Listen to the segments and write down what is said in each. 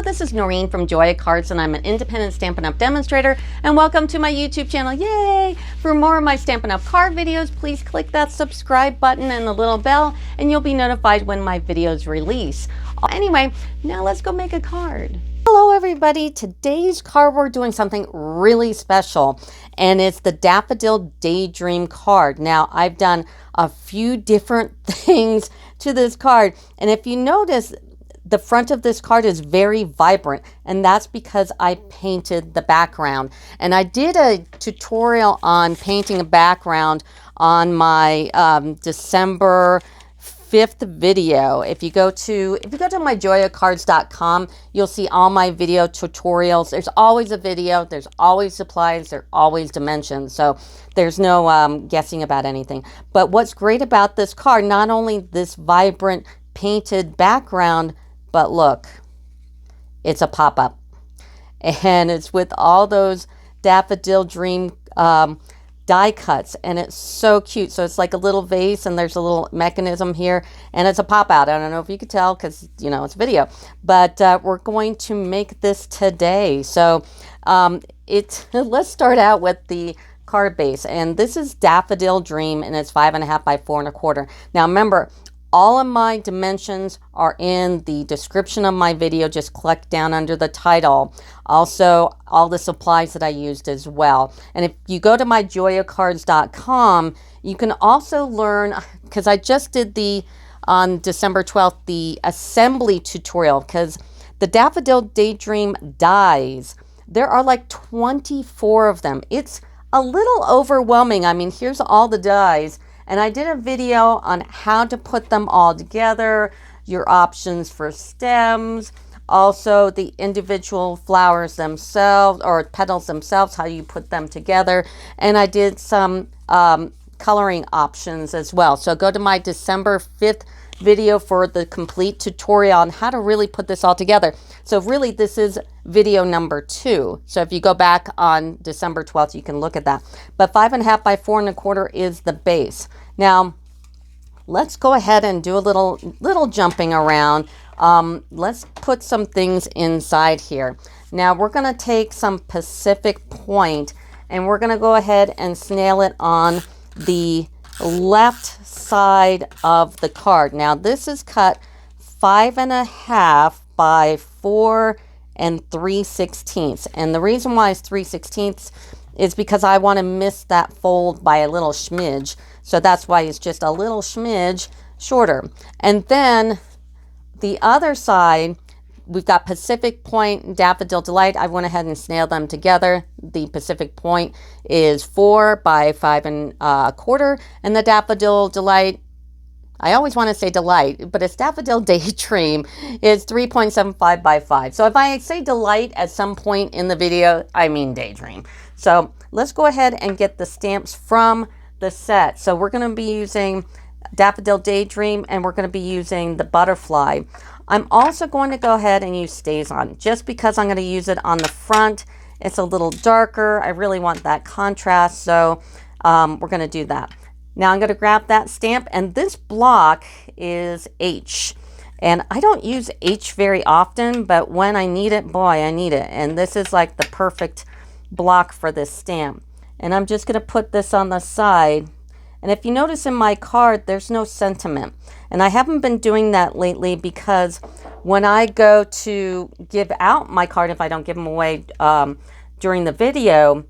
this is Noreen from Joya Cards, and I'm an independent Stampin' Up! Demonstrator, and welcome to my YouTube channel. Yay! For more of my Stampin' Up! Card videos, please click that subscribe button and the little bell, and you'll be notified when my videos release. Anyway, now let's go make a card. Hello everybody, today's card we're doing something really special, and it's the Daffodil Daydream card. Now I've done a few different things to this card, and if you notice, the front of this card is very vibrant, and that's because I painted the background. And I did a tutorial on painting a background on my December 5th video. If you go to myjoyacards.com, you'll see all my video tutorials. There's always a video, there's always supplies, there's always dimensions. So there's no guessing about anything. But what's great about this card, not only this vibrant painted background, but look, it's a pop-up, and it's with all those Daffodil Dream die cuts, and it's so cute. So it's like a little vase, and there's a little mechanism here, and it's a pop-out. I don't know if you could tell because, you know, it's video, but we're going to make this today. So let's start out with the card base, and this is Daffodil Dream, and it's 5.5 by 4.25. Now remember, all of my dimensions are in the description of my video. Just click down under the title. Also, all the supplies that I used as well. And if you go to myjoyacards.com, you can also learn, because I just did on December 12th, the assembly tutorial, because the Daffodil Daydream dies, there are like 24 of them. It's a little overwhelming. I mean, here's all the dies. And I did a video on how to put them all together, your options for stems, also the individual flowers themselves or petals themselves, how you put them together. And I did some coloring options as well. So go to my December 5th video for the complete tutorial on how to really put this all together. So really this is video number 2. So if you go back on December 12th, you can look at that. But 5.5 by 4.25 is the base. Now let's go ahead and do a little jumping around. Let's put some things inside here. Now we're going to take some Pacific Point, and we're going to go ahead and snail it on the left side of the card. Now this is cut 5.5 by 4 3/16, and the reason why it's 3/16 is because I want to miss that fold by a little smidge, so that's why it's just a little smidge shorter. And then the other side, we've got Pacific Point and Daffodil Delight. I went ahead and snailed them together. The Pacific Point is 4 by 5.25, and the Daffodil Delight, I always want to say Delight, but it's Daffodil Daydream, is 3.75 by 5. So if I say Delight at some point in the video, I mean Daydream. So let's go ahead and get the stamps from the set. So we're going to be using Daffodil Daydream, and we're going to be using the butterfly. I'm also going to go ahead and use StazOn, just because I'm going to use it on the front. It's a little darker. I really want that contrast, so we're going to do that. Now I'm going to grab that stamp, and this block is H. And I don't use H very often, but when I need it, boy, I need it. And this is like the perfect block for this stamp. And I'm just going to put this on the side. And if you notice in my card, there's no sentiment. And I haven't been doing that lately because when I go to give out my card, if I don't give them away during the video,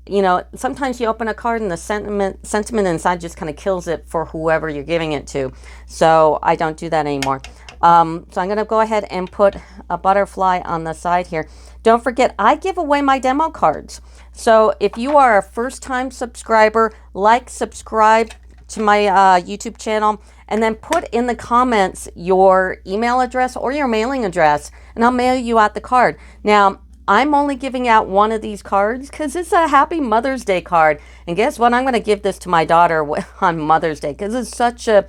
you know, sometimes you open a card and the sentiment inside just kind of kills it for whoever you're giving it to. So I don't do that anymore. So I'm going to go ahead and put a butterfly on the side here. Don't forget, I give away my demo cards. So if you are a first-time subscriber, subscribe to my YouTube channel, and then put in the comments your email address or your mailing address, and I'll mail you out the card. Now, I'm only giving out one of these cards because it's a Happy Mother's Day card. And guess what? I'm going to give this to my daughter on Mother's Day because it's such a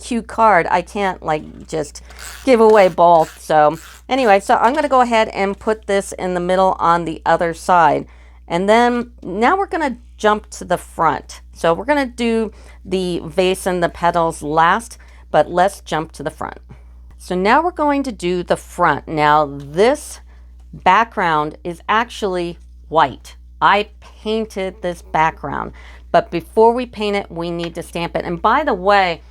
cute card. I can't just give away both. So anyway, so I'm going to go ahead and put this in the middle on the other side. And then now we're going to jump to the front. So we're going to do the vase and the petals last, but let's jump to the front. So now we're going to do the front. Now this background is actually white. I painted this background, but before we paint it, we need to stamp it. And by the way,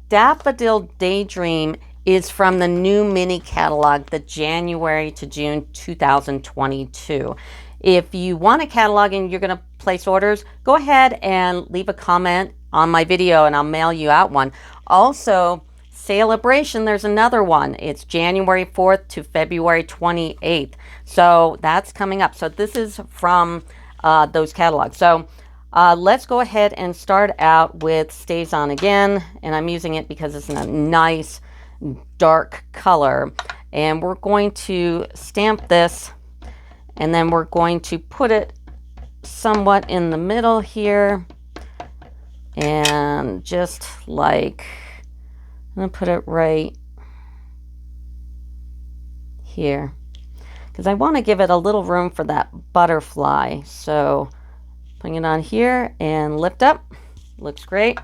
Daffodil Daydream is from the new mini catalog, the January to June 2022. If you want a catalog and you're going to place orders, go ahead and leave a comment on my video and I'll mail you out one. Also, Celebration, there's another one. It's January 4th to February 28th. So that's coming up. So this is from those catalogs. So let's go ahead and start out with Stays On again. And I'm using it because it's a nice dark color. And we're going to stamp this. And then we're going to put it somewhat in the middle here. And just like... I'm going to put it right here because I want to give it a little room for that butterfly. So putting it on here and lift up. Looks great.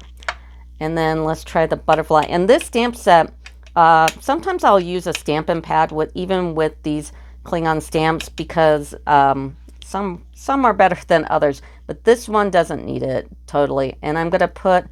And then let's try the butterfly. And this stamp set, sometimes I'll use a Stampin' pad even with these Klingon stamps because some are better than others. But this one doesn't need it totally. And I'm going to put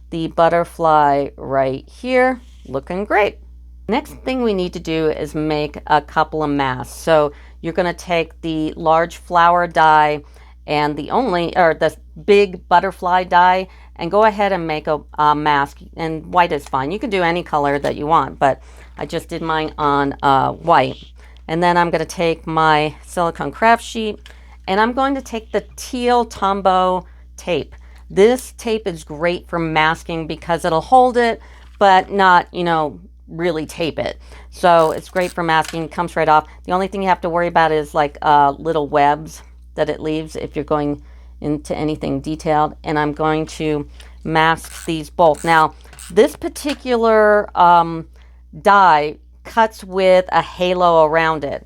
the butterfly right here, looking great. Next thing we need to do is make a couple of masks. So you're going to take the large flower die and the big butterfly die and go ahead and make a mask. And white is fine. You can do any color that you want, but I just did mine on white. And then I'm going to take my silicone craft sheet and I'm going to take the teal Tombow tape. This tape is great for masking because it'll hold it, but not, really tape it. So it's great for masking, comes right off. The only thing you have to worry about is like little webs that it leaves if you're going into anything detailed. And I'm going to mask these both. Now, this particular die cuts with a halo around it.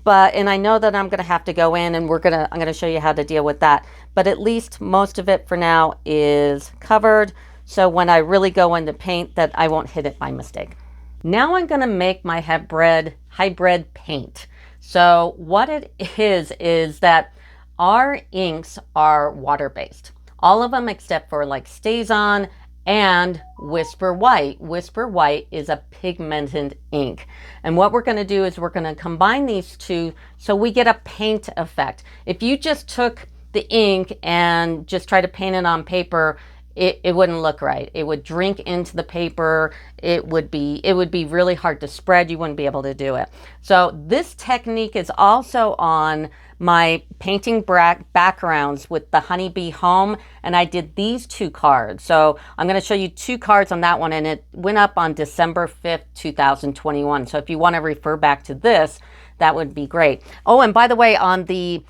And I know that I'm going to have to go in and I'm going to show you how to deal with that. But at least most of it for now is covered. So when I really go into paint that I won't hit it by mistake. Now I'm going to make my hybrid paint. So what it is that our inks are water-based. All of them except for like Stays On and Whisper White. Whisper White is a pigmented ink. And what we're going to do is we're going to combine these two so we get a paint effect. If you just took the ink and just try to paint it on paper, it wouldn't look right. It would drink into the paper. It would be really hard to spread. You wouldn't be able to do it. So this technique is also on my painting backgrounds with the Honeybee Home, and I did these two cards. So I'm going to show you two cards on that one, and it went up on December 5th, 2021. So if you want to refer back to this, that would be great. Oh, and by the way, on the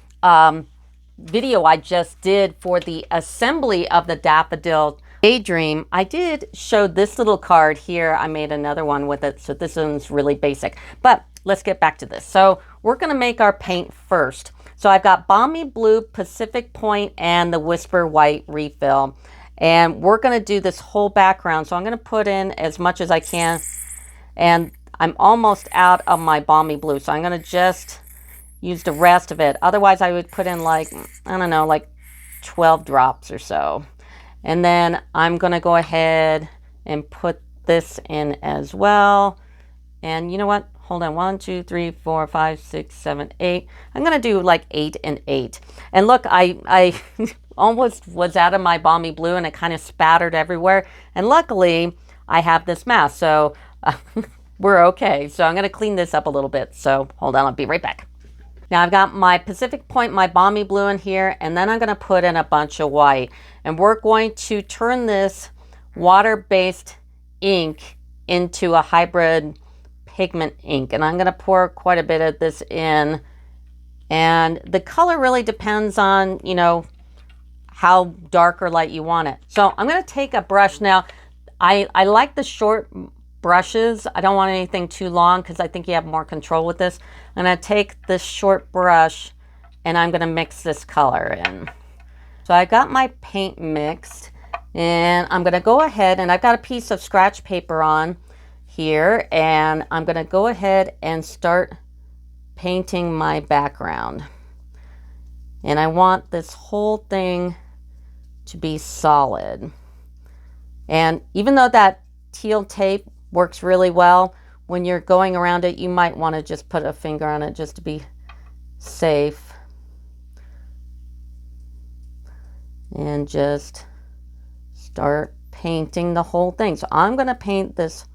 video I just did for the assembly of the Daffodil Daydream, I did show this little card here. I made another one with it, so this one's really basic. But let's get back to this. So we're going to make our paint first. So I've got Balmy Blue, Pacific Point, and the Whisper White refill. And we're going to do this whole background. So I'm going to put in as much as I can. And I'm almost out of my Balmy Blue. So I'm going to just use the rest of it. Otherwise, I would put in like, I don't know, like 12 drops or so. And then I'm going to go ahead and put this in as well. And you know what? Hold on. 1, 2, 3, 4, 5, 6, 7, 8. I'm going to do like 8 and 8. And look, I almost was out of my Balmy Blue and it kind of spattered everywhere. And luckily, I have this mask. So we're okay. So I'm going to clean this up a little bit. So hold on. I'll be right back. Now I've got my Pacific Point, my Balmy Blue in here, and then I'm going to put in a bunch of white. And we're going to turn this water-based ink into a hybrid pigment ink. And I'm going to pour quite a bit of this in. And the color really depends on, how dark or light you want it. So I'm going to take a brush. Now, I like the short brushes. I don't want anything too long because I think you have more control with this. I'm going to take this short brush and I'm going to mix this color in. So I got my paint mixed and I'm going to go ahead and I've got a piece of scratch paper on here, and I'm going to go ahead and start painting my background. And I want this whole thing to be solid. And even though that teal tape works really well, when you're going around it, you might want to just put a finger on it just to be safe. And just start painting the whole thing. So I'm going to paint this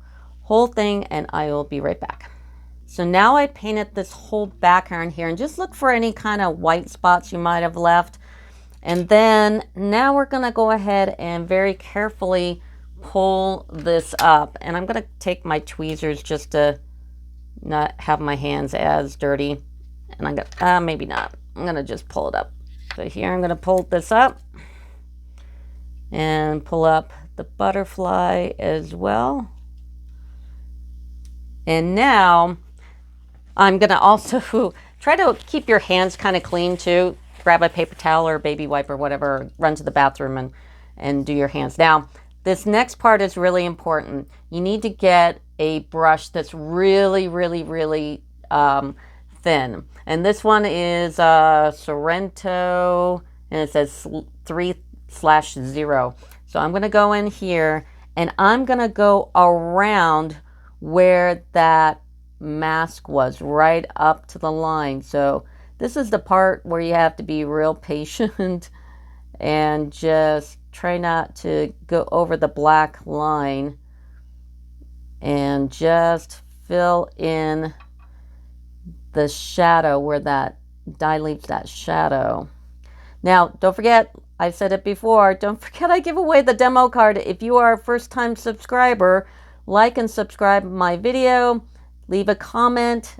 whole thing and I will be right back. So now I painted this whole background here, and just look for any kind of white spots you might have left. And then now we're going to go ahead and very carefully pull this up. And I'm going to take my tweezers just to not have my hands as dirty. And I'm going to, maybe not. I'm going to just pull it up. So here I'm going to pull this up and pull up the butterfly as well. And now I'm going to also try to keep your hands kind of clean too. Grab a paper towel or a baby wipe or whatever, run to the bathroom and do your hands. Now, this next part is really important. You need to get a brush that's really, really, really thin. And this one is Sorrento, and it says 3/0. So I'm going to go in here and I'm going to go around where that mask was, right up to the line. So this is the part where you have to be real patient and just try not to go over the black line, and just fill in the shadow where that dilutes that shadow. Now, don't forget, I've said it before, don't forget I give away the demo card. If you are a first-time subscriber, like and subscribe my video, leave a comment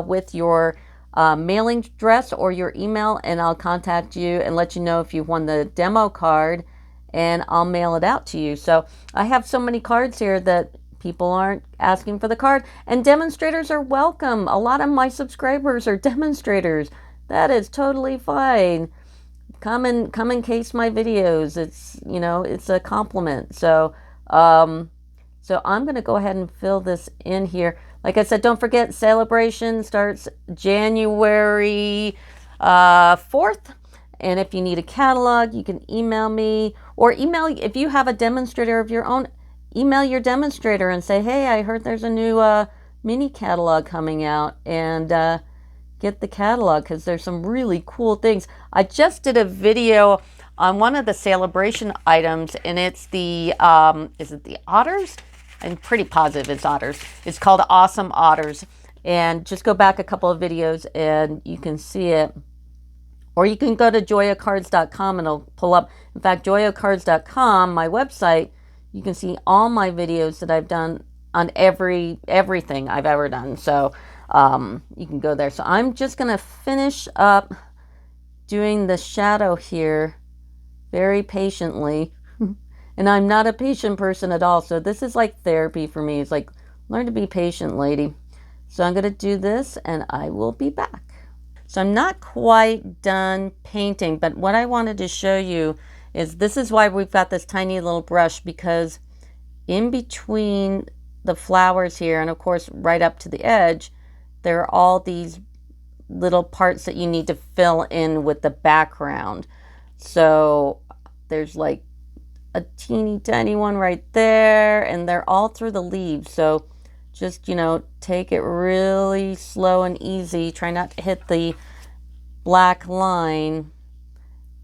with your mailing address or your email, and I'll contact you and let you know if you won the demo card, and I'll mail it out to you. So I have so many cards here that people aren't asking for the card, and demonstrators are welcome. A lot of my subscribers are demonstrators. That is totally fine. Come and case my videos. It's, you know, it's a compliment. So so I'm going to go ahead and fill this in here. Like I said, don't forget, celebration starts January 4th. And if you need a catalog, you can email me, or email, if you have a demonstrator of your own, email your demonstrator and say, hey, I heard there's a new mini catalog coming out, and get the catalog, because there's some really cool things. I just did a video on one of the celebration items, and it's the, is it the otters? I'm pretty positive it's otters. It's called Awesome Otters. And just go back a couple of videos and you can see it. Or you can go to joyacards.com and it'll pull up. In fact, joyacards.com, my website, you can see all my videos that I've done on everything I've ever done. So you can go there. So I'm just going to finish up doing the shadow here very patiently. And I'm not a patient person at all. So this is like therapy for me. It's like, learn to be patient, lady. So I'm going to do this and I will be back. So I'm not quite done painting, but what I wanted to show you is, this is why we've got this tiny little brush, because in between the flowers here, and of course right up to the edge, there are all these little parts that you need to fill in with the background. So there's like a teeny tiny one right there, and they're all through the leaves. So just, you know, take it really slow and easy. Try not to hit the black line,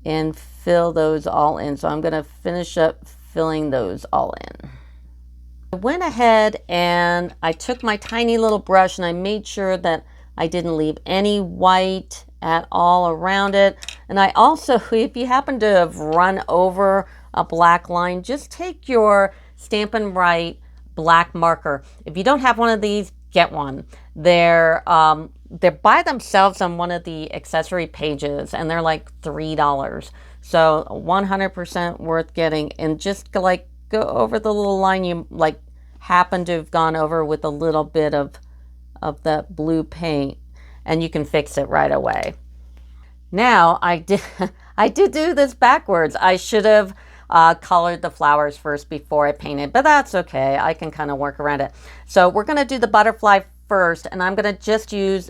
and fill those all in. So I'm going to finish up filling those all in. I went ahead and I took my tiny little brush and I made sure that I didn't leave any white at all around it. And I also, if you happen to have run over a black line, just take your Stampin' Right black marker. If you don't have one of these, get one. They're by themselves on one of the accessory pages, and they're like $3. So 100% worth getting. And just like go over the little line you like happen to have gone over with a little bit of that blue paint, and you can fix it right away. Now I did do this backwards. I should have colored the flowers first before I painted, but that's okay. I can kind of work around it. So we're going to do the butterfly first, and I'm going to just use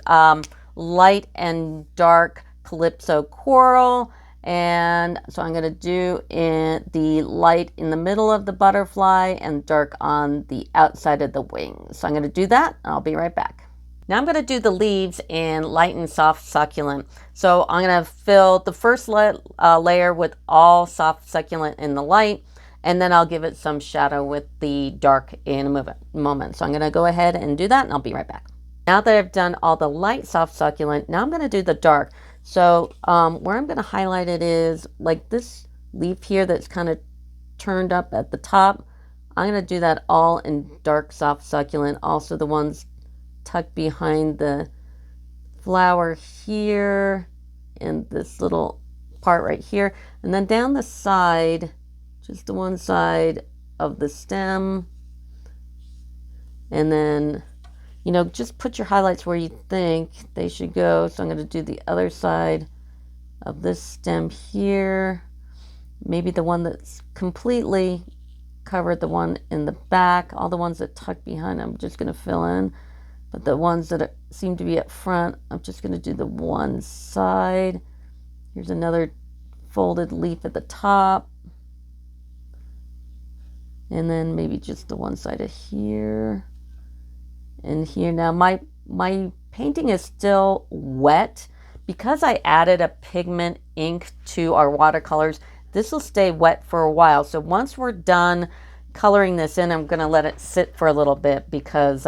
light and dark Calypso Coral. And so I'm going to do the light in the middle of the butterfly and dark on the outside of the wings. So I'm going to do that. I'll be right back. Now I'm going to do the leaves in light and soft succulent. So I'm going to fill the first layer with all soft succulent in the light, and then I'll give it some shadow with the dark in a moment. So I'm going to go ahead and do that, and I'll be right back. Now that I've done all the light soft succulent, now I'm going to do the dark. So where I'm going to highlight it is like this leaf here that's kind of turned up at the top. I'm going to do that all in dark soft succulent. Also the ones tucked behind the flower here and this little part right here. And then down the side, just the one side of the stem. And then, you know, just put your highlights where you think they should go. So I'm going to do the other side of this stem here. Maybe the one that's completely covered, the one in the back. All the ones that tuck behind, I'm just going to fill in. But the ones that seem to be up front, I'm just going to do the one side. Here's another folded leaf at the top. And then maybe just the one side of here. And here. Now my painting is still wet. Because I added a pigment ink to our watercolors, this will stay wet for a while. So once we're done coloring this in, I'm going to let it sit for a little bit because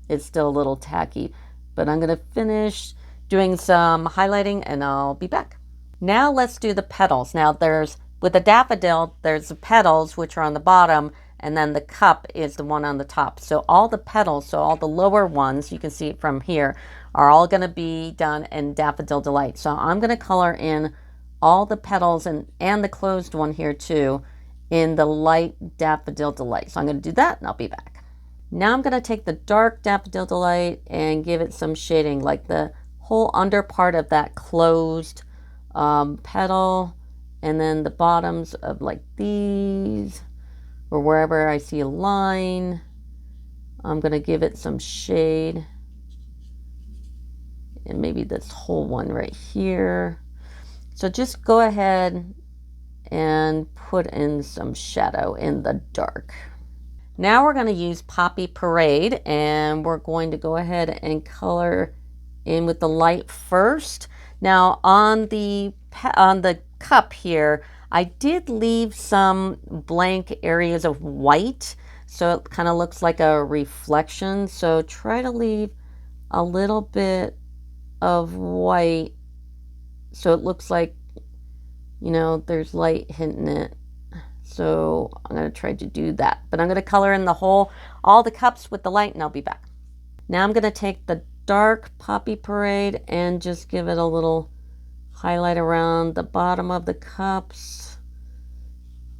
it's still a little tacky. But I'm going to finish doing some highlighting and I'll be back. Now let's do the petals. Now with the daffodil, there's the petals which are on the bottom, and then the cup is the one on the top. So all the petals, so all the lower ones, you can see it from here, are all going to be done in Daffodil Delight. So I'm going to color in all the petals and the closed one here too in the light Daffodil Delight. So I'm going to do that and I'll be back. Now I'm going to take the dark Daffodil Delight and give it some shading, like the whole under part of that closed petal, and then the bottoms of like these, or wherever I see a line. I'm going to give it some shade. And maybe this whole one right here. So just go ahead and put in some shadow in the dark. Now we're going to use Poppy Parade, and we're going to go ahead and color in with the light first. Now on the cup here, I did leave some blank areas of white, so it kind of looks like a reflection. So try to leave a little bit of white so it looks like, you know, there's light hitting it. So I'm going to try to do that, but I'm going to color in all the cups with the light, and I'll be back. Now I'm going to take the dark Poppy Parade and just give it a little highlight around the bottom of the cups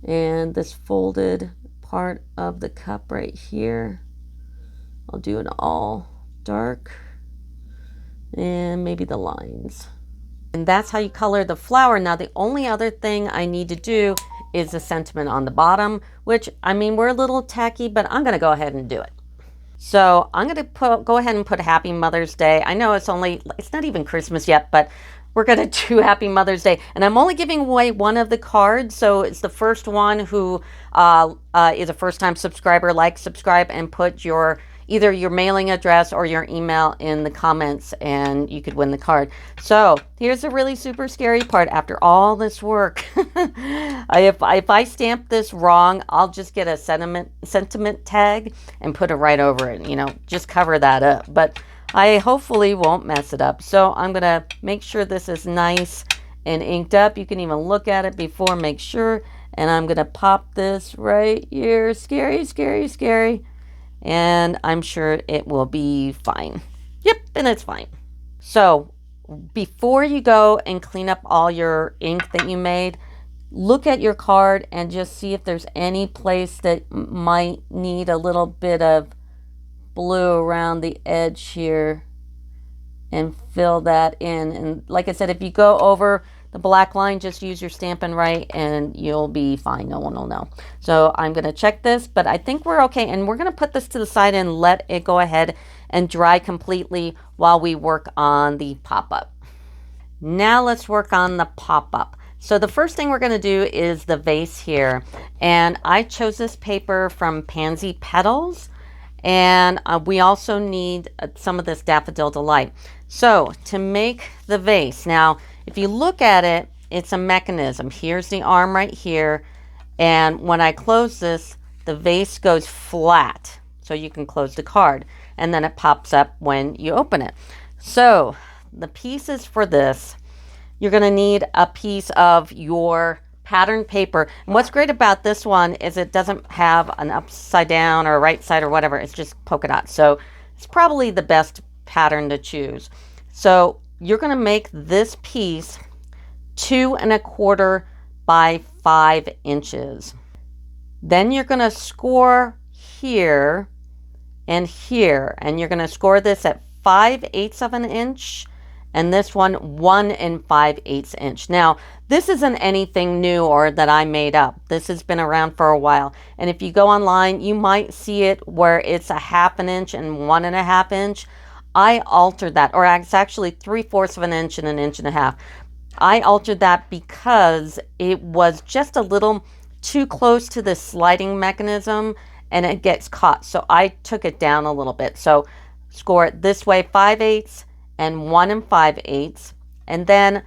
and this folded part of the cup right here. I'll do it all dark, and maybe the lines. And that's how you color the flower. Now the only other thing I need to do is the sentiment on the bottom, which, I mean, we're a little tacky, but I'm going to go ahead and do it. So I'm going to go ahead and put Happy Mother's Day. I know it's not even Christmas yet, but we're going to do Happy Mother's Day. And I'm only giving away one of the cards. So it's the first one who is a first-time subscriber. Like, subscribe, and put either your mailing address or your email in the comments, and you could win the card. So here's the really super scary part. After all this work, if I stamp this wrong, I'll just get a sentiment tag and put it right over it. You know, just cover that up. But I hopefully won't mess it up. So I'm going to make sure this is nice and inked up. You can even look at it before, make sure. And I'm going to pop this right here. Scary, scary, scary. And I'm sure it will be fine. Yep, and it's fine. So before you go and clean up all your ink that you made, look at your card and just see if there's any place that might need a little bit of blue around the edge here, and fill that in. And like I said, if you go over The black line, just use your Stampin' right and you'll be fine. No one will know. So I'm going to check this, but I think we're okay. And we're going to put this to the side and let it go ahead and dry completely while we work on the pop-up. Now let's work on the pop-up. So the first thing we're going to do is the vase here. And I chose this paper from Pansy Petals. And we also need some of this Daffodil Delight. So to make the vase, now if you look at it, it's a mechanism. Here's the arm right here. And when I close this, the vase goes flat. So you can close the card. And then it pops up when you open it. So the pieces for this, you're going to need a piece of your pattern paper. And what's great about this one is it doesn't have an upside down or right side or whatever. It's just polka dot. So it's probably the best pattern to choose. So you're going to make this piece 2 1/4 by 5 inches. Then you're going to score here and here. And you're going to score this at 5/8 of an inch. And this one 1 5/8 inch. Now, this isn't anything new or that I made up. This has been around for a while. And if you go online, you might see it where it's a 1/2 inch and 1 1/2 inch. I altered that, or it's actually 3/4 of an inch and 1 1/2 inches. I altered that because it was just a little too close to the sliding mechanism and it gets caught. So I took it down a little bit. So score it this way, 5/8 and 1 5/8, and then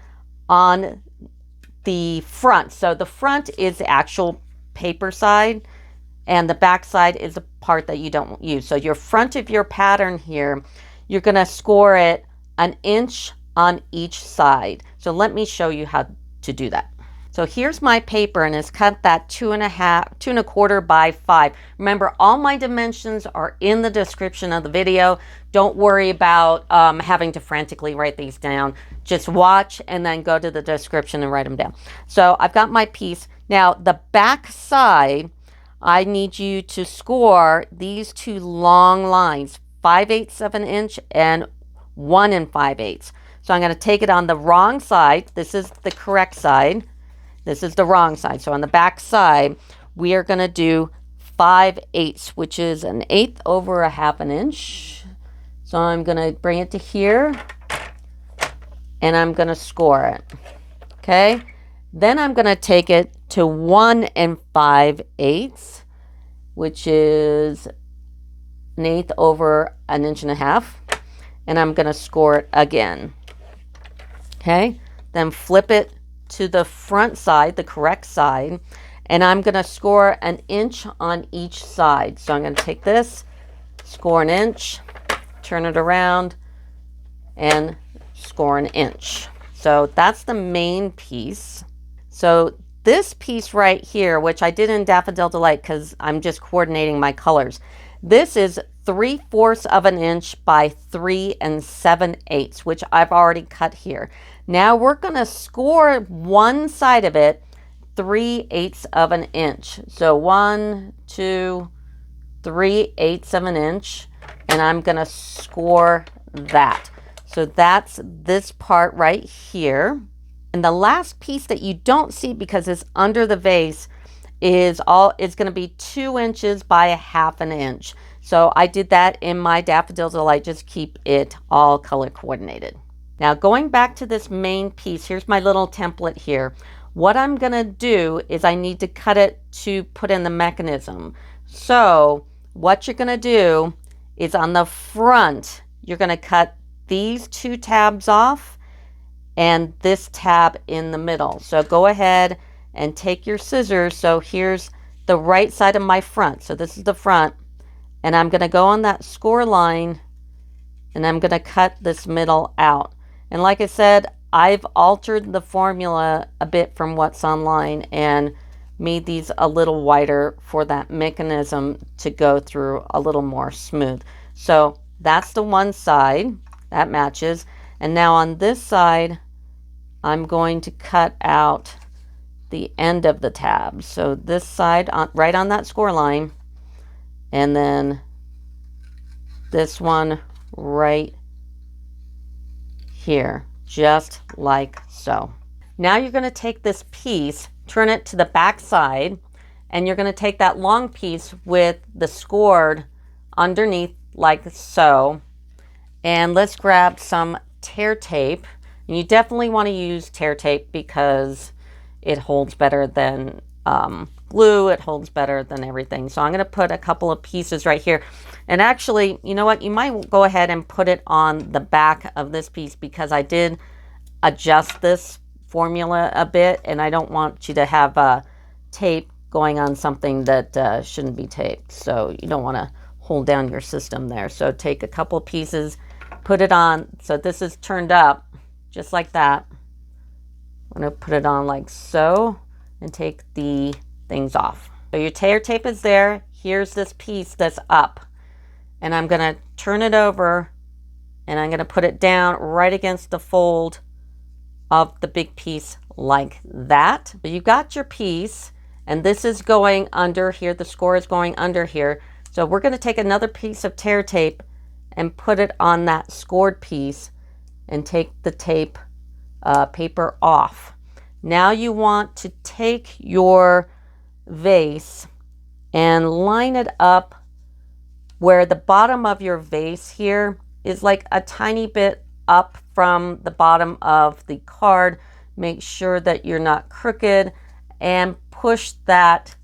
on the front, so the front is the actual paper side and the back side is the part that you don't use. So your front of your pattern here, you're going to score it 1 inch on each side. So let me show you how to do that. So here's my paper and it's cut that 2 1/4 by 5. Remember, all my dimensions are in the description of the video. Don't worry about having to frantically write these down. Just watch and then go to the description and write them down. So I've got my piece. Now the back side, I need you to score these 2 long lines, 5/8 of an inch and 1 5/8. So I'm going to take it on the wrong side. This is the correct side. This is the wrong side. So on the back side, we are going to do 5/8, which is 1/8 over 1/2 inch. So I'm going to bring it to here and I'm going to score it. Okay. Then I'm going to take it to 1 5/8, which is 1/8 over 1.5 inches. And I'm going to score it again. Okay. Then flip it to the front side, the correct side, and I'm going to score 1 inch on each side. So I'm going to take this, score 1 inch, turn it around, and score 1 inch. So that's the main piece. So this piece right here, which I did in Daffodil Delight because I'm just coordinating my colors, this is 3/4 of an inch by 3 7/8, which I've already cut here. Now we're going to score one side of it 3/8 of an inch. So 1, 2, 3/8 of an inch, and I'm going to score that. So that's this part right here. And the last piece that you don't see because it's under the vase is going to be 2 inches by 1/2 inch. So I did that in my Daffodil Delight, just keep it all color coordinated. Now going back to this main piece, here's my little template here. What I'm going to do is I need to cut it to put in the mechanism. So what you're going to do is on the front, you're going to cut these 2 tabs off and this tab in the middle. So go ahead and take your scissors. So here's the right side of my front. So this is the front. And I'm going to go on that score line and I'm going to cut this middle out. And like I said, I've altered the formula a bit from what's online and made these a little wider for that mechanism to go through a little more smooth. So that's the one side that matches. And now on this side, I'm going to cut out the end of the tab. So this side, right on that score line, and then this one right here, just like so. Now you're going to take this piece, turn it to the back side, and you're going to take that long piece with the scored underneath like so. And let's grab some tear tape. And you definitely want to use tear tape because it holds better than glue. It holds better than everything. So I'm going to put a couple of pieces right here. And actually, you know what? You might go ahead and put it on the back of this piece because I did adjust this formula a bit, and I don't want you to have tape going on something that shouldn't be taped. So you don't want to hold down your system there. So take a couple pieces, put it on. So this is turned up just like that. I'm going to put it on like so and take the things off. So your tear tape is there. Here's this piece that's up. And I'm going to turn it over and I'm going to put it down right against the fold of the big piece like that. But you got your piece and this is going under here. The score is going under here. So we're going to take another piece of tear tape and put it on that scored piece and take the tape paper off. Now you want to take your vase and line it up where the bottom of your vase here is like a tiny bit up from the bottom of the card. Make sure that you're not crooked and push that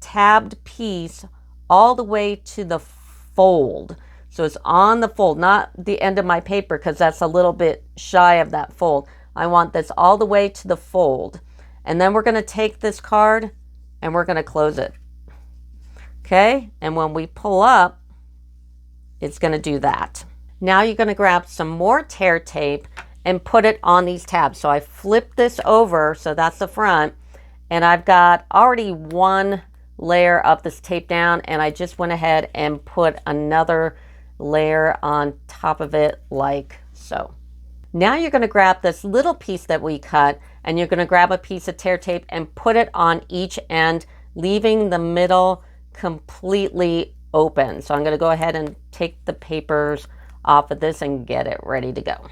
tabbed piece all the way to the fold. So it's on the fold, not the end of my paper because that's a little bit shy of that fold. I want this all the way to the fold. And then we're going to take this card and we're going to close it. Okay? And when we pull up, it's going to do that. Now you're going to grab some more tear tape and put it on these tabs. So I flip this over, so that's the front, and I've got already one layer of this tape down, and I just went ahead and put another layer on top of it like so. Now you're going to grab this little piece that we cut, and you're going to grab a piece of tear tape and put it on each end, leaving the middle completely open. So I'm going to go ahead and take the papers off of this and get it ready to go.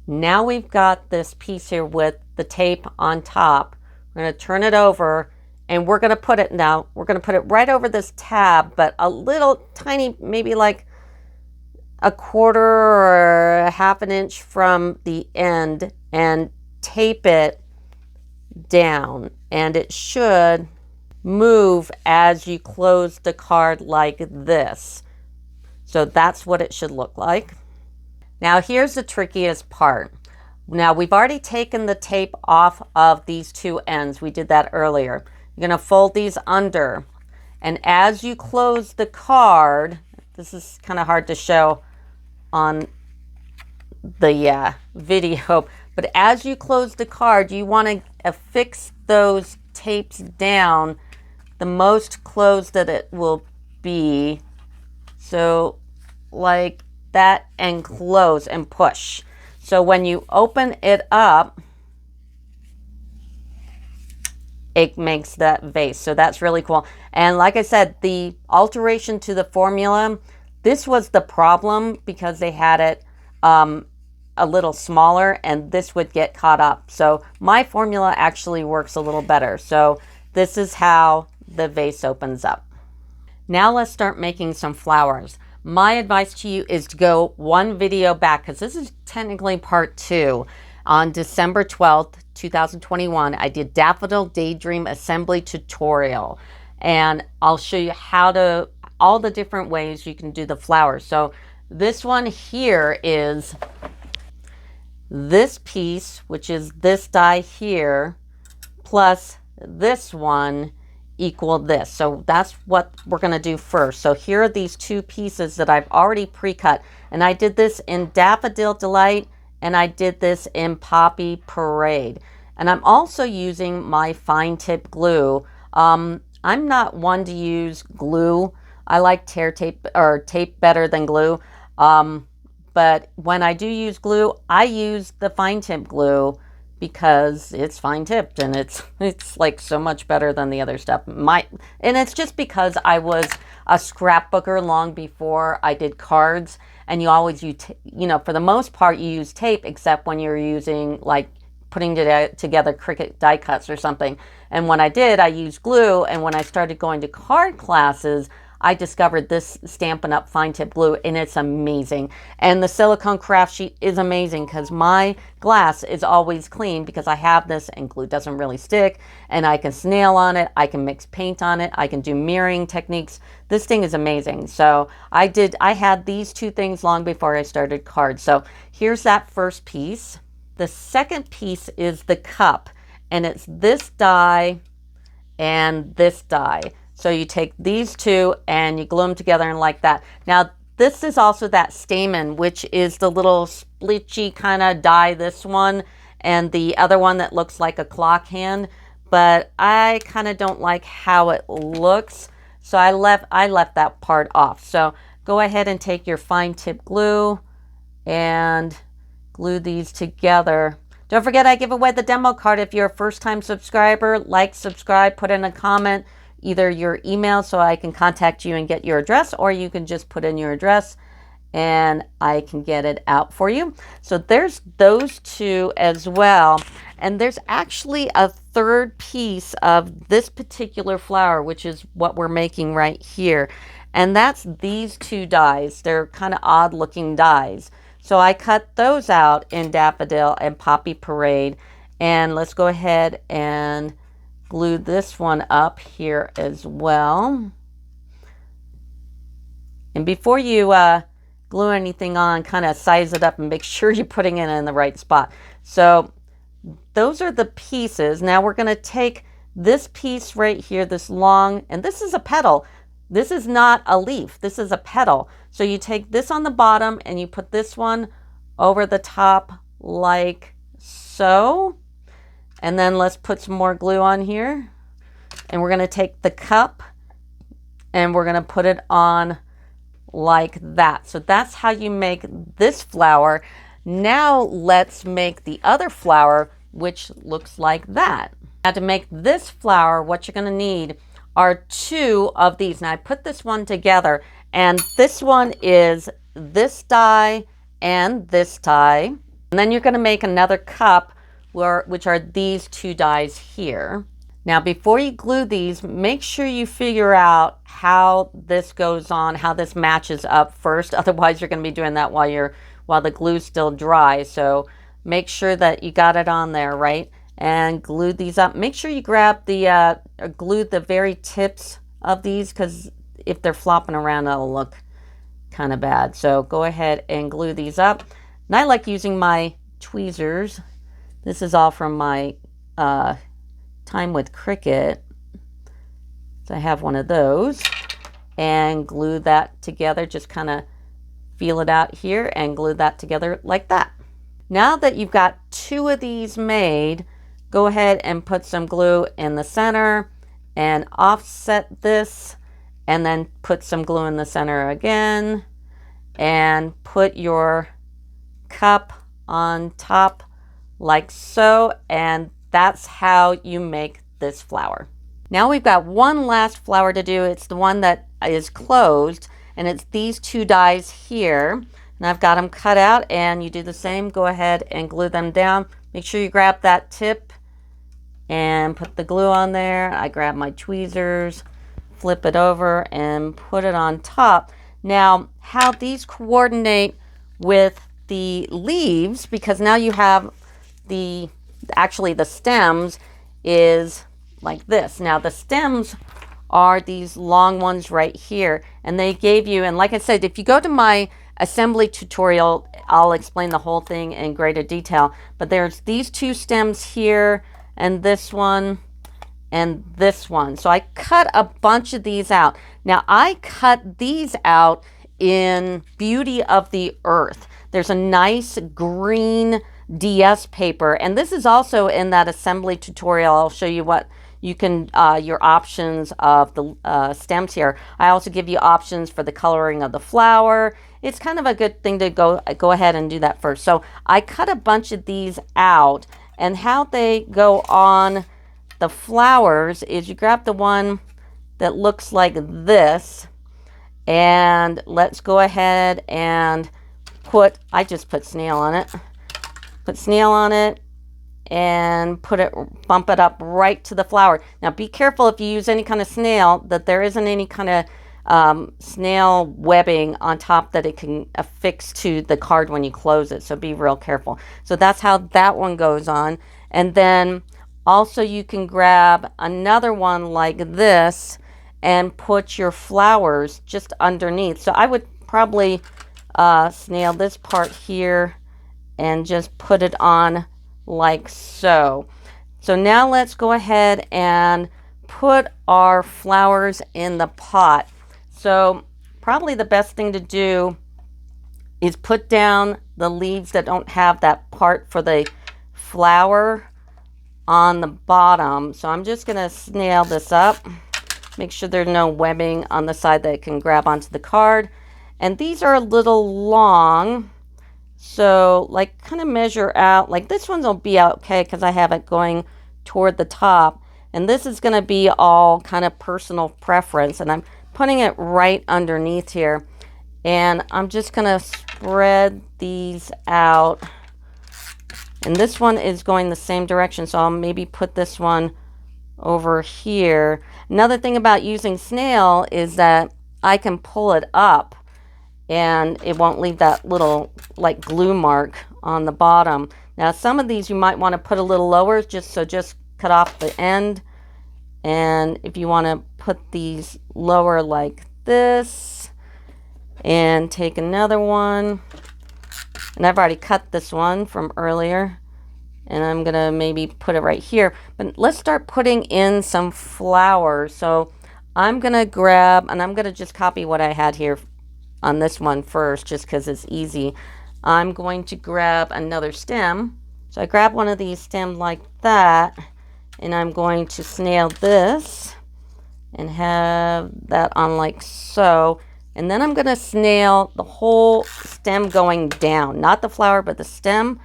Now we've got this piece here with the tape on top. We're going to turn it over and we're going to put it now, we're going to put it right over this tab, but a little tiny, maybe like a quarter or a half an inch from the end, and tape it down. And it should move as you close the card like this. So that's what it should look like. Now here's the trickiest part. Now we've already taken the tape off of these two ends. We did that earlier. You're going to fold these under. And as you close the card, this is kind of hard to show on the video, but as you close the card, you want to affix those tapes down the most closed that it will be. So like that, and close and push. So when you open it up, it makes that vase. So that's really cool. And like I said, the alteration to the formula, this was the problem because they had it a little smaller and this would get caught up. So my formula actually works a little better. So this is how the vase opens up. Now let's start making some flowers. My advice to you is to go one video back, because this is technically part 2. On December 12th, 2021, I did Daffodil Daydream assembly tutorial, and I'll show you how to, all the different ways you can do the flowers. So this one here is this piece, which is this die here, plus this one equal this. So that's what we're going to do first. So here are these two pieces that I've already pre-cut, and I did this in Daffodil Delight and I did this in Poppy Parade. And I'm also using my fine tip glue. I'm not one to use glue. I like tear tape or tape better than glue. But when I do use glue, I use the fine tip glue because it's fine tipped and it's like so much better than the other stuff. And it's just because I was a scrapbooker long before I did cards, and you always use, you know, for the most part you use tape, except when you're using like putting together Cricut die cuts or something. And when I did, I used glue. And when I started going to card classes, I discovered this Stampin' Up! Fine Tip glue, and it's amazing. And the silicone craft sheet is amazing because my glass is always clean because I have this and glue doesn't really stick, and I can snail on it, I can mix paint on it, I can do mirroring techniques. This thing is amazing. So I had these two things long before I started cards. So here's that first piece. The second piece is the cup, and it's this die and this die. So you take these two and you glue them together and like that. Now, this is also that Stampin', which is the little splitchy kind of die, this one, and the other one that looks like a clock hand. But I kind of don't like how it looks, so I left that part off. So go ahead and take your fine tip glue and glue these together. Don't forget, I give away the demo card. If you're a first-time subscriber, like, subscribe, put in a comment, either your email so I can contact you and get your address, or you can just put in your address and I can get it out for you. So there's those two as well. And there's actually a third piece of this particular flower, which is what we're making right here. And that's these two dies. They're kind of odd looking dies. So I cut those out in Daffodil and Poppy Parade. And let's go ahead and glue this one up here as well. And before you glue anything on, kind of size it up and make sure you're putting it in the right spot. So those are the pieces. Now we're going to take this piece right here, this long, and this is a petal. This is not a leaf. This is a petal. So you take this on the bottom and you put this one over the top like so. And then let's put some more glue on here. And we're going to take the cup and we're going to put it on like that. So that's how you make this flower. Now let's make the other flower, which looks like that. Now to make this flower, what you're going to need are two of these. Now I put this one together, and this one is this die and this die. And then you're going to make another cup, which are these two dies here. Now before you glue these, make sure you figure out how this goes on, how this matches up first. Otherwise you're going to be doing that while the glue's still dry. So make sure that you got it on there, right? And glue these up. Make sure you grab the glue the very tips of these, because if they're flopping around, it'll look kind of bad. So go ahead and glue these up. And I like using my tweezers. This is all from my time with Cricut. So I have one of those, and glue that together. Just kind of feel it out here and glue that together like that. Now that you've got two of these made, go ahead and put some glue in the center and offset this, and then put some glue in the center again, and put your cup on top like so, and that's how you make this flower. Now we've got one last flower to do. It's the one that is closed, and it's these two dies here. And I've got them cut out, and you do the same. Go ahead and glue them down. Make sure you grab that tip and put the glue on there. I grab my tweezers, flip it over, and put it on top. Now, how these coordinate with the leaves, because now you have actually the stems is like this. Now the stems are these long ones right here, and they gave you, and like I said, if you go to my assembly tutorial, I'll explain the whole thing in greater detail. But there's these two stems here, and this one, and this one. So I cut a bunch of these out. Now I cut these out in Beauty of the Earth. There's a nice green DS paper, and this is also in that assembly tutorial. I'll show you what you can, your options of the stems here. I also give you options for the coloring of the flower. It's kind of a good thing to go ahead and do that first. So I cut a bunch of these out, and how they go on the flowers is you grab the one that looks like this, and let's go ahead and I just put snail on it. Put snail on it, and bump it up right to the flower. Now be careful if you use any kind of snail that there isn't any kind of snail webbing on top that it can affix to the card when you close it. So be real careful. So that's how that one goes on. And then also you can grab another one like this and put your flowers just underneath. So I would probably snail this part here and just put it on like so. So now let's go ahead and put our flowers in the pot. So probably the best thing to do is put down the leaves that don't have that part for the flower on the bottom. So I'm just going to snail this up. Make sure there's no webbing on the side that it can grab onto the card. And these are a little long. So like kind of measure out, like this one's will be okay because I have it going toward the top. And this is going to be all kind of personal preference. And I'm putting it right underneath here. And I'm just going to spread these out. And this one is going the same direction. So I'll maybe put this one over here. Another thing about using snail is that I can pull it up and it won't leave that little like glue mark on the bottom. Now some of these you might want to put a little lower, just cut off the end. And if you want to put these lower like this, and take another one, and I've already cut this one from earlier, and I'm gonna maybe put it right here. But let's start putting in some flowers. So I'm gonna grab, and I'm gonna just copy what I had here on this one first, just because it's easy. I'm going to grab another stem. So I grab one of these stems like that, and I'm going to snail this and have that on like so. And then I'm going to snail the whole stem going down, not the flower, but the stem,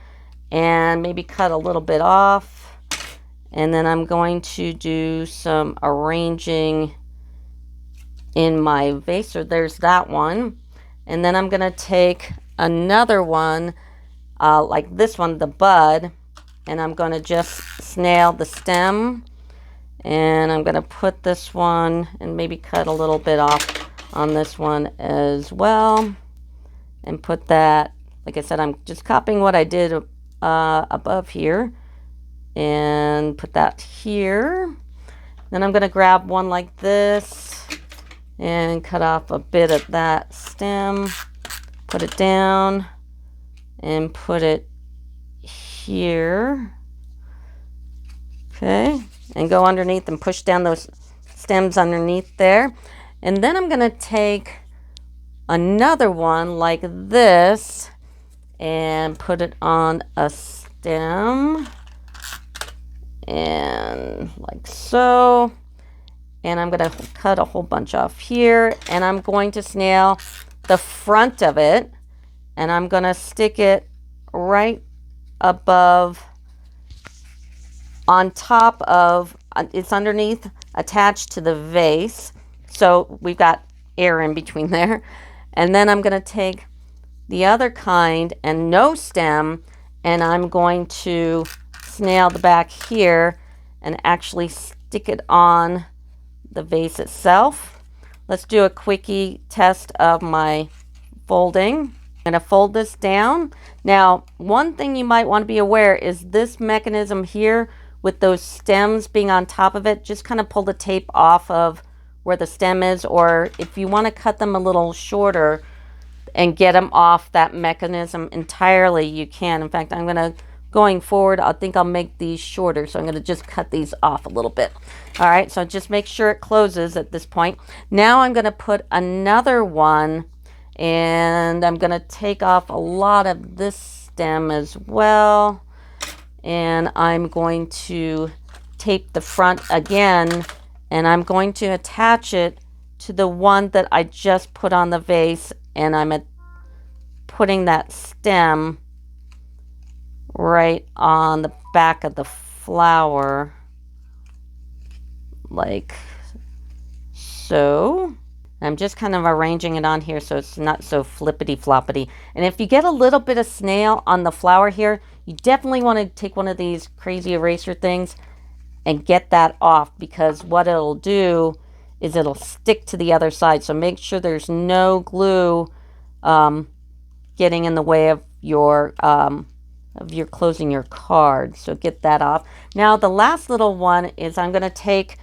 and maybe cut a little bit off. And then I'm going to do some arranging in my vase. So there's that one. And then I'm going to take another one like this one, the bud, and I'm going to just snail the stem. And I'm going to put this one and maybe cut a little bit off on this one as well. And put that, like I said, I'm just copying what I did above here. And put that here. Then I'm going to grab one like this and cut off a bit of that stem, put it down, and put it here. Okay, and go underneath and push down those stems underneath there. And then I'm going to take another one like this and put it on a stem, and like so. And I'm going to cut a whole bunch off here, and I'm going to snail the front of it, and I'm going to stick it right above, on top of, it's underneath, attached to the vase. So we've got air in between there. And then I'm going to take the other kind and no stem, and I'm going to snail the back here and actually stick it on the vase itself. Let's do a quickie test of my folding. I'm going to fold this down. Now, one thing you might want to be aware is this mechanism here with those stems being on top of it. Just kind of pull the tape off of where the stem is, or if you want to cut them a little shorter and get them off that mechanism entirely, you can. In fact, going forward, I think I'll make these shorter, so I'm going to just cut these off a little bit. All right, so just make sure it closes at this point. Now I'm going to put another one, and I'm going to take off a lot of this stem as well, and I'm going to tape the front again, and I'm going to attach it to the one that I just put on the vase, and I'm putting that stem right on the back of the flower like so. I'm just kind of arranging it on here so it's not so flippity floppity. And if you get a little bit of snail on the flower here, you definitely want to take one of these crazy eraser things and get that off, because what it'll do is it'll stick to the other side. So make sure there's no glue getting in the way of your closing your card. So get that off. Now the last little one is I'm going to take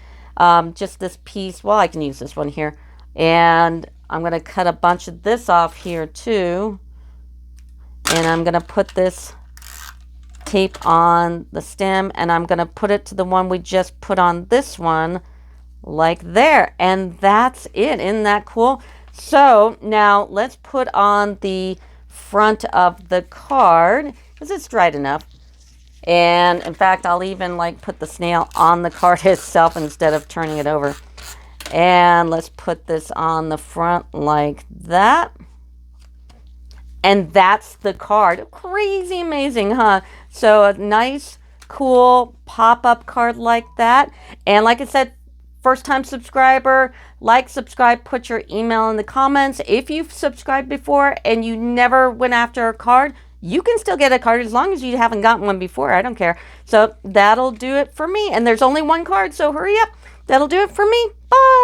just this piece. Well, I can use this one here, and I'm going to cut a bunch of this off here too, and I'm going to put this tape on the stem, and I'm going to put it to the one we just put on this one, like there. And that's it. Isn't that cool? So now let's put on the front of the card, because it's dried enough. And in fact, I'll even like put the snail on the card itself instead of turning it over. And let's put this on the front like that. And that's the card. Crazy amazing, huh? So a nice, cool pop-up card like that. And like I said, first time subscriber, like, subscribe, put your email in the comments. If you've subscribed before and you never went after a card, you can still get a card as long as you haven't gotten one before. I don't care. So that'll do it for me. And there's only one card, so hurry up. That'll do it for me. Bye.